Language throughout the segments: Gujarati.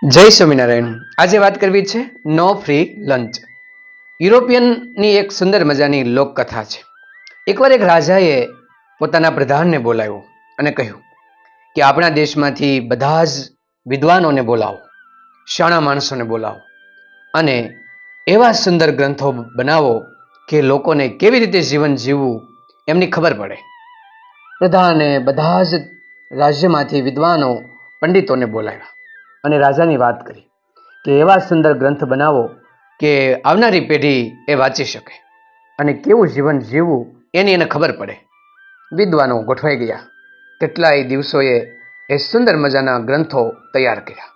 જય સ્વામિનારાયણ. આજે વાત કરવી છે નો ફ્રી લંચ. યુરોપિયનની એક સુંદર મજાની લોકકથા છે. એકવાર એક રાજાએ પોતાના પ્રધાનને બોલાવ્યો અને કહ્યું કે આપણા દેશમાંથી બધા જ વિદ્વાનોને બોલાવો, શાણા માણસોને બોલાવો અને એવા સુંદર ગ્રંથો બનાવો કે લોકોને કેવી રીતે જીવન જીવવું એમની ખબર પડે. પ્રધાને બધા જ રાજ્યમાંથી વિદ્વાનો, પંડિતોને બોલાવ્યા અને રાજાની વાત કરી કે એવા સુંદર ગ્રંથ બનાવો કે આવનારી પેઢી એ વાંચી શકે અને કેવું જીવન જીવવું એની એને ખબર પડે. વિદ્વાનો ગોઠવાઈ ગયા. કેટલાય દિવસોએ એ સુંદર મજાના ગ્રંથો તૈયાર કર્યા.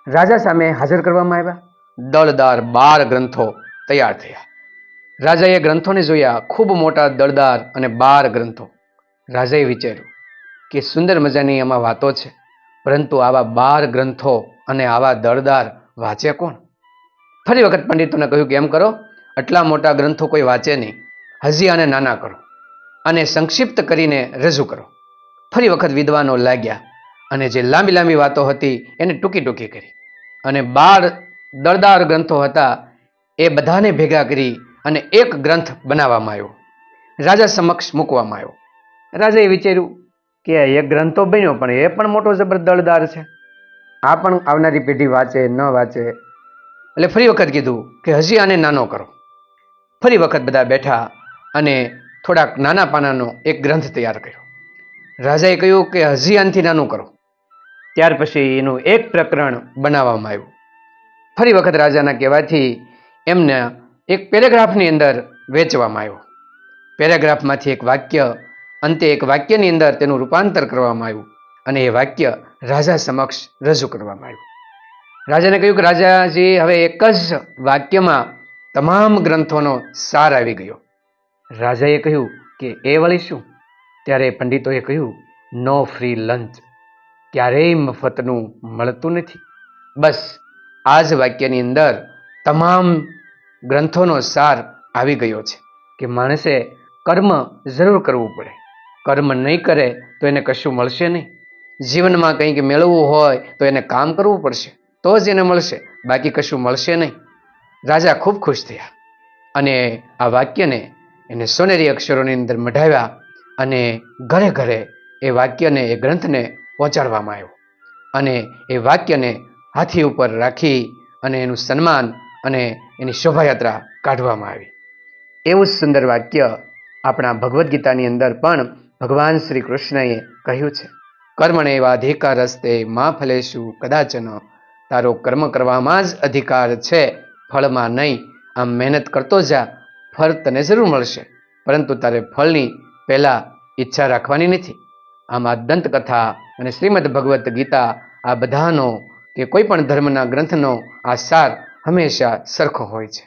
રાજા સામે હાજર કરવામાં આવ્યા. દળદાર 12 ગ્રંથો તૈયાર થયા. રાજાએ ગ્રંથોને જોયા. ખૂબ મોટા, દળદાર અને 12 ગ્રંથો. રાજાએ વિચાર્યું કે સુંદર મજાની આમાં વાતો છે, પરંતુ આવા 12 ગ્રંથો અને આવા દળદાર વાંચે કોણ? ફરી વખત પંડિતોને કહ્યું કે એમ કરો, આટલા મોટા ગ્રંથો કોઈ વાંચે નહીં, હજી આને નાના કરો અને સંક્ષિપ્ત કરીને રજૂ કરો. ફરી વખત વિદ્વાનો લાગ્યા અને જે લાંબી લાંબી વાતો હતી એને ટૂંકી ટૂંકી કરી અને 12 દળદાર ગ્રંથો હતા એ બધાને ભેગા કરી અને એક ગ્રંથ બનાવવામાં આવ્યો, રાજા સમક્ષ મૂકવામાં આવ્યો. રાજાએ વિચાર્યું કે એક ગ્રંથ તો બન્યો, પણ એ પણ મોટો જબર દળદાર છે, આ પણ આવનારી પેઢી વાંચે ન વાંચે. એટલે ફરી વખત કીધું કે હજી આને નાનો કરો. ફરી વખત બધા બેઠા અને થોડાક નાના પાનાનો એક ગ્રંથ તૈયાર કર્યો. રાજાએ કહ્યું કે હજી આનથી નાનું કરો. ત્યાર પછી એનું એક પ્રકરણ બનાવવામાં આવ્યું. ફરી વખત રાજાના કહેવાથી એમને એક પેરેગ્રાફની અંદર વેચવામાં આવ્યો. પેરેગ્રાફમાંથી એક વાક્ય, અંતે એક વાક્યની અંદર તેનું રૂપાંતર કરવામાં આવ્યું અને એ વાક્ય રાજા સમક્ષ રજૂ કરવામાં આવ્યું. રાજાને કહ્યું કે રાજાજી, હવે એક જ વાક્યમાં તમામ ગ્રંથોનો સાર આવી ગયો. રાજાએ કહ્યું કે એ વળી શું? ત્યારે પંડિતોએ કહ્યું, નો ફ્રી લંચ. ક્યારેય મફતનું મળતું નથી. બસ આ જ વાક્યની અંદર તમામ ગ્રંથોનો સાર આવી ગયો છે કે માણસે કર્મ જરૂર કરવું પડે. કર્મ નહીં કરે તો એને કશું મળશે નહીં. જીવનમાં કંઈક મેળવવું હોય તો એને કામ કરવું પડશે, તો જ એને મળશે, બાકી કશું મળશે નહીં. રાજા ખૂબ ખુશ થયા અને આ વાક્યને એને સોનેરી અક્ષરોની અંદર મઢાવ્યા અને ઘરે ઘરે એ વાક્યને, એ ગ્રંથને પહોંચાડવામાં આવ્યો અને એ વાક્યને હાથી ઉપર રાખી અને એનું સન્માન અને એની શોભાયાત્રા કાઢવામાં આવી. એવું જ સુંદર વાક્ય આપણા ભગવદ્ ગીતાની અંદર પણ ભગવાન શ્રી કૃષ્ણએ કહ્યું છે, કર્મણેવાધિકારસ્તે મા ફલેષુ કદાચન. તારો કર્મ કરવામાં જ અધિકાર છે, ફળમાં નહીં. આમ મહેનત કરતો જા, ફળ તને જરૂર મળશે, પરંતુ તારે ફળની પહેલા ઈચ્છા રાખવાની નથી. આમ આ દંતકથા અને શ્રીમદ ભગવદ્ ગીતા, આ બધાનો કે કોઈ પણ ધર્મના ગ્રંથનો આ સાર હંમેશા સરખો હોય છે.